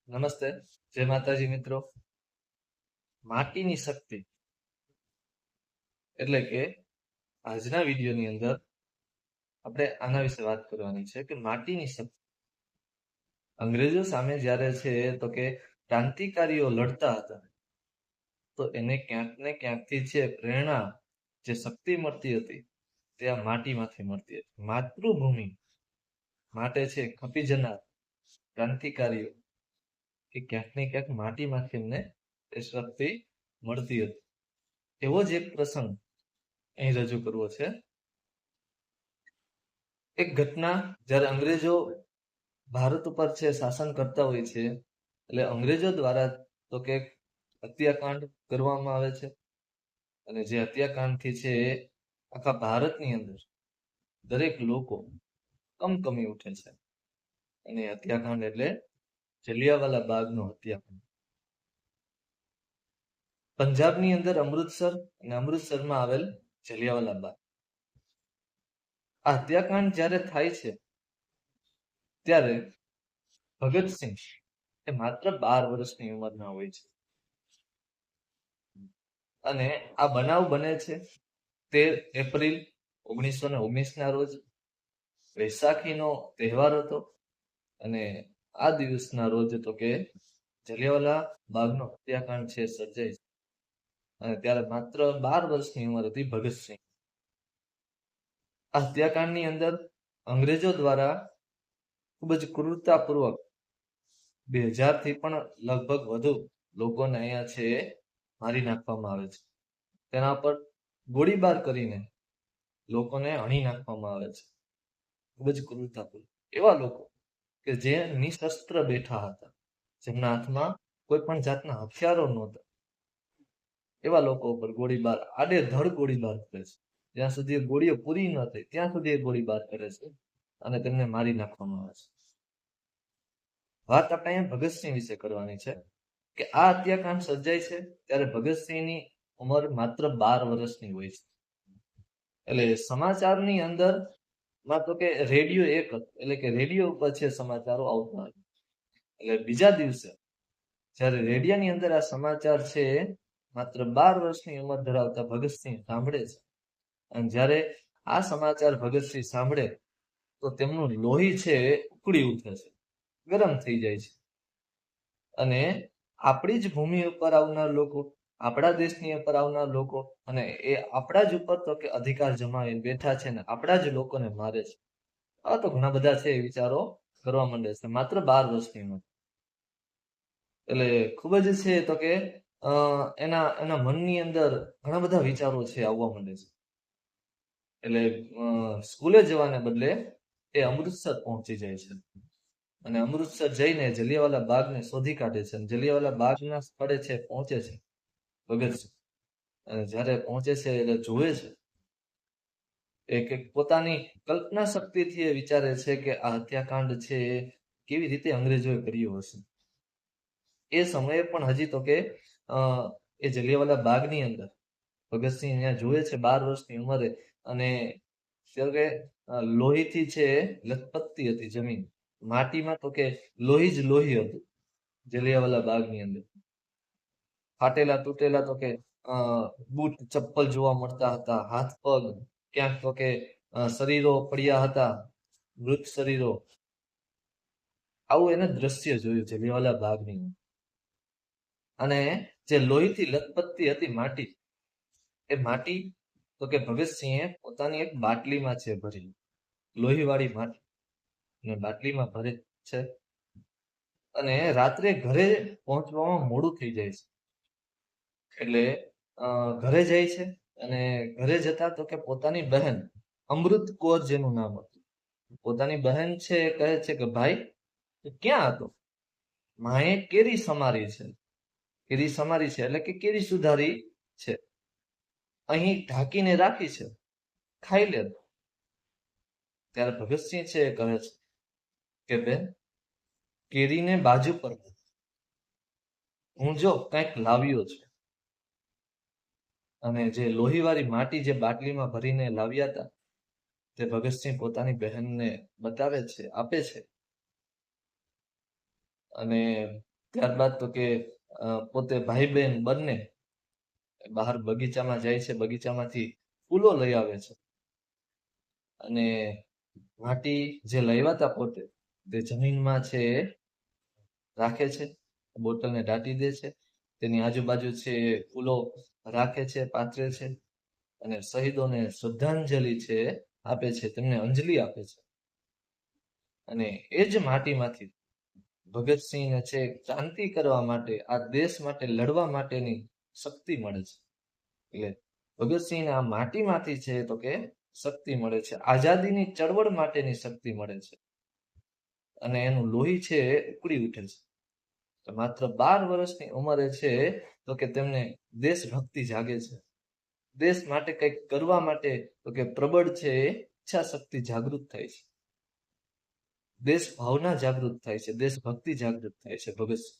નમસ્તે, જય માતાજી મિત્રો. માટીની શક્તિ એટલે કે આજના વિડીયોની અંદર આપણે આના વિશે વાત કરવાની છે કે માટીની શક્તિ. અંગ્રેજો સામે જ્યારે છે તો કે ક્રાંતિકારીઓ લડતા હતા તો એને ક્યાંક ને ક્યાંકથી છે પ્રેરણા, જે શક્તિ મળતી હતી તે આ માટીમાંથી મળતી હતી. માતૃભૂમિ માટે છે ખપી જનાર ક્રાંતિકારીઓ કે ક્યાંક ને ક્યાંક માટીમાંથી એમને એ શક્તિ મળતી હતી. એવો જ એક પ્રસંગ અહીં રજૂ કરવો છે. એક ઘટના જ્યારે અંગ્રેજો ભારત ઉપર છે શાસન કરતા હોય છે, એટલે અંગ્રેજો દ્વારા તો કે હત્યાકાંડ કરવામાં આવે છે. અને જે હત્યાકાંડથી છે આખા ભારતની અંદર દરેક લોકો કમકમી ઉઠે છે. અને હત્યાકાંડ એટલે જલિયાવાલા બાગનો હત્યાકાંડ. પંજાબની અંદર અમૃતસર અને અમૃતસરમાં આવેલ જલિયાવાલા બાગ. આ હત્યાકાંડ જ્યારે થાય છે ત્યારે ભગતસિંહ એ માત્ર 12 વર્ષની ઉંમરના હોય છે. અને આ બનાવ બને છે 13 એપ્રિલ 1919 ના રોજ. વૈશાખીનો તહેવાર હતો અને આ દિવસના રોજ તો કે જલિયાવાલા બાગનો હત્યાકાંડ છે સર્જાય છે. અને ત્યારે માત્ર 12 વર્ષની ઉંમર હતી ભગતસિંહ. આ હત્યાકાંડની અંદર અંગ્રેજો દ્વારા ખૂબ જ ક્રૂરતાપૂર્વક 2000 થી પણ લગભગ વધુ લોકોને અહીંયા છે મારી નાખવામાં આવે છે. તેના પર ગોળીબાર કરીને લોકોને હણી નાખવામાં આવે છે. ખૂબ જ ક્રૂરતાપૂર્વક. એવા લોકો કે જે નિશસ્ત્ર બેઠા હતા, જેમના હાથમાં કોઈ પણ જાતના હથિયારો નહોતા, એવા લોકો ઉપર ગોળીબાર, આડેધડ ગોળીબાર કરે છે. જ્યાં સુધી ગોળીઓ પૂરી ન થઈ ત્યાં સુધી ગોળીબાર કરે છે અને તેમને મારી નાખવામાં આવે છે. વાત આપણે અહીંયા ભગતસિંહ વિશે કરવાની છે કે આ હત્યાકાંડ સર્જાય છે ત્યારે ભગતસિંહની ઉંમર માત્ર 12 વર્ષની હોય છે. એટલે સમાચારની અંદર માં તો કે રેડિયો એક હતો, એટલે કે રેડિયો ઉપર છે સમાચારો આવતા હતા. એટલે બીજા દિવસે જ્યારે રેડિયાની અંદર આ સમાચાર છે માત્ર 12 વર્ષની ઉંમર ધરાવતા ભગતસિંહ સાંભળે છે. અને જ્યારે આ સમાચાર ભગતસિંહ સાંભળે તો તેમનું લોહી છે ઉકળી ઉઠે છે, ગરમ થઈ જાય છે. અને આપણી જ ભૂમિ ઉપર આવનાર લોકો, આપણા દેશની ઉપર આવનાર લોકો, અને એ આપણા જ ઉપર તો કે અધિકાર જમાવીને બેઠા છે ને આપણા જ લોકોને મારે છે. આ તો ઘણા બધા છે એ વિચારો કરવા માંડે છે માત્ર 12 વર્ષની ઉંમર. એટલે ખૂબ જ છે તો કે એના મનની અંદર ઘણા બધા વિચારો છે આવવા માંડે છે. એટલે સ્કૂલે જવાને બદલે એ અમૃતસર પહોંચી જાય છે. અને અમૃતસર જઈને જલિયાવાલા બાગને શોધી કાઢે છે. અને જલિયાવાલા બાગના સ્થળે છે પહોંચે છે ભગતસિંહ. અને જ્યારે પહોંચે છે એટલે જોવે છે કે પોતાની કલ્પના શક્તિથી એ વિચારે છે કે આ હત્યાકાંડ છે કેવી રીતે અંગ્રેજોએ કર્યો હશે. એ સમયે પણ હજી તો કે એ જલિયાવાલા બાગની અંદર ભગતસિંહ અહીંયા જોવે છે 12 વર્ષની ઉંમરે. અને કે લોહીથી છે લથપથતી હતી જમીન, માટીમાં તો કે લોહી જ લોહી હતું જલિયાવાલા બાગની અંદર. ફાટેલા તૂટેલા તો કે બૂટ ચપ્પલ જોવા મળતા હતા, હાથ પગ ક્યાંક તો કે શરીરો પડ્યા હતા, મૃત શરીરો. આવું એને દ્રશ્ય જોયું જલિયાવાલા બાગની. અને જે લોહીથી લથપથતી હતી માટી, એ માટી તો કે ભગતસિંહે પોતાની એક બાટલીમાં છે ભરી, લોહીવાળી માટી ને બાટલીમાં ભરે છે. અને રાત્રે ઘરે પહોંચવામાં મોડું થઈ જાય છે. એટલે ઘરે જાય છે અને ઘરે જતા તો કે પોતાની બહેન અમૃત કૌર જેનું નામ હતું, પોતાની બહેન છે એ કહે છે કે ભાઈ ક્યાં હતો? માએ કેરી સમારી છે, કેરી સમારી છે એટલે કે કેરી સુધારી છે, અહીં ઢાંકીને રાખી છે, ખાઈ લે. ત્યારે ભગતસિંહ છે એ કહે છે કે બેન, કેરીને બાજુ પર હું જો કંઈક લાવ્યો છું. અને જે લોહીવાળી માટી જે બાટલીમાં ભરીને લાવ્યા હતા તે ભગતસિંહ પોતાની બહેનને બતાવે છે, આપે છે. અને ત્યારબાદ તો કે પોતે ભાઈ બહેન બંને બહાર બગીચામાં જાય છે, બગીચામાંથી ફૂલો લઈ આવે છે અને માટી જે લાવ્યા હતા પોતે તે જમીનમાં છે એ રાખે છે, બોટલને દાટી દે છે, તેની આજુબાજુ છે એ ફૂલો રાખે છે, પાથરે છે અને શહીદોને શ્રદ્ધાંજલિ છે આપે છે, તેમને અંજલિ આપે છે. અને એ જ માટીમાંથી ભગતસિંહને છે ક્રાંતિ કરવા માટે, આ દેશ માટે લડવા માટેની શક્તિ મળે છે. એટલે ભગતસિંહને આ માટીમાંથી છે તો કે શક્તિ મળે છે, આઝાદીની ચળવળ માટેની શક્તિ મળે છે અને એનું લોહી છે એ ઉકળી ઉઠે છે. તો માત્ર 12 વર્ષની ઉંમરે છે તો કે તેમને દેશભક્તિ જાગે છે, દેશ માટે કંઈક કરવા માટે તો કે પ્રબળ છે એ ઈચ્છા શક્તિ જાગૃત થાય છે, દેશ ભાવના જાગૃત થાય છે, દેશભક્તિ જાગૃત થાય છે ભગતસિંહ.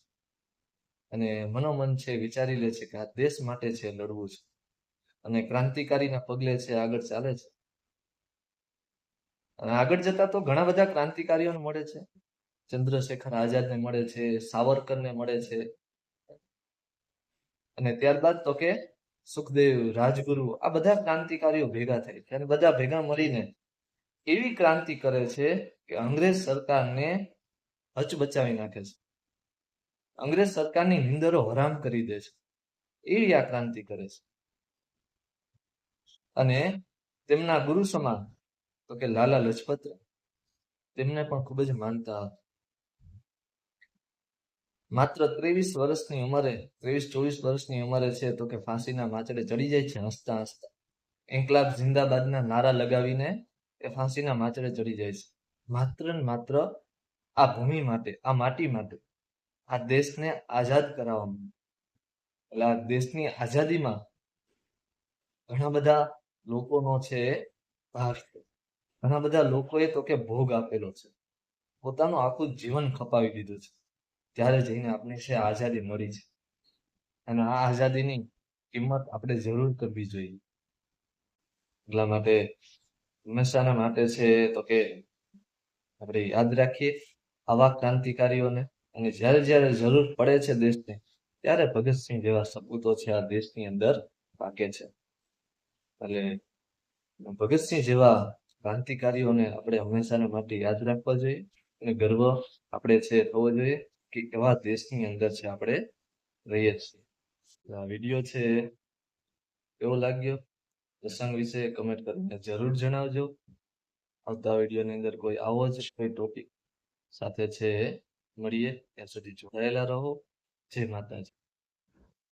અને મનોમન છે વિચારી લે છે કે આ દેશ માટે છે લડવું છે અને ક્રાંતિકારીના પગલે છે આગળ ચાલે છે. અને આગળ જતા તો ઘણા બધા ક્રાંતિકારીઓને મળે છે, ચંદ્રશેખર આઝાદને મળે છે, સાવરકરને મળે છે અને ત્યારબાદ તો કે સુખદેવ, રાજગુરુ, આ બધા ક્રાંતિકારીઓ ભેગા થાય છે અને બધા ભેગા મળીને એવી ક્રાંતિ કરે છે કે અંગ્રેજ સરકારને હચબચાવી નાખે છે, અંગ્રેજ સરકારની નિંદરો હરામ કરી દે છે, એવી આ ક્રાંતિ કરે છે. અને તેમના ગુરુ સમાન તો કે લાલા લજપત તેમને પણ ખૂબ જ માનતા હતા. માત્ર 23 વર્ષની ઉંમરે, 23-24 વર્ષની ઉંમરે છે તો કે ફાંસીના માચડે ચડી જાય છે હસતા હસતા, ઇન્કલાબ જિંદાબાદના નારા લગાવીને એ ફાંસીના માચડે ચડી જાય છે, માત્ર ને માત્ર આ ભૂમિ માટે, આ માટી માટે, આ દેશને આઝાદ કરાવવા માટે. એટલે આ દેશની આઝાદીમાં ઘણા બધા લોકોનો છે ભાગ છે, ઘણા બધા લોકોએ તો કે ભોગ આપેલો છે, પોતાનું આખું જીવન ખપાવી દીધું છે, ત્યારે જઈને આપણે છે આઝાદી મળી છે. અને આ આઝાદીની કિંમત આપણે જરૂર કરવી જોઈએ. એટલા માટે હંમેશાના માટે છે તો કે આપણે યાદ રાખીએ આવા ક્રાંતિકારીઓને, અને જ્યારે જ્યારે જરૂર પડે છે દેશને, ત્યારે ભગતસિંહ જેવા સપૂતો છે આ દેશની અંદર પાકે છે. એટલે ભગતસિંહ જેવા ક્રાંતિકારીઓને આપણે હંમેશાના માટે યાદ રાખવા જોઈએ અને ગર્વ આપણે છે થવો જોઈએ કે એવા દેશની અંદર છે આપણે રહીએ છીએ. આ વિડીયો છે કેવો લાગ્યો પ્રસંગ વિશે કમેન્ટ કરીને જરૂર જણાવજો. આવતા વિડીયોની અંદર કોઈ આવો જ કોઈ ટોપિક સાથે છે મળીએ, ત્યાં સુધી જોડાયેલા રહો. જય માતાજી.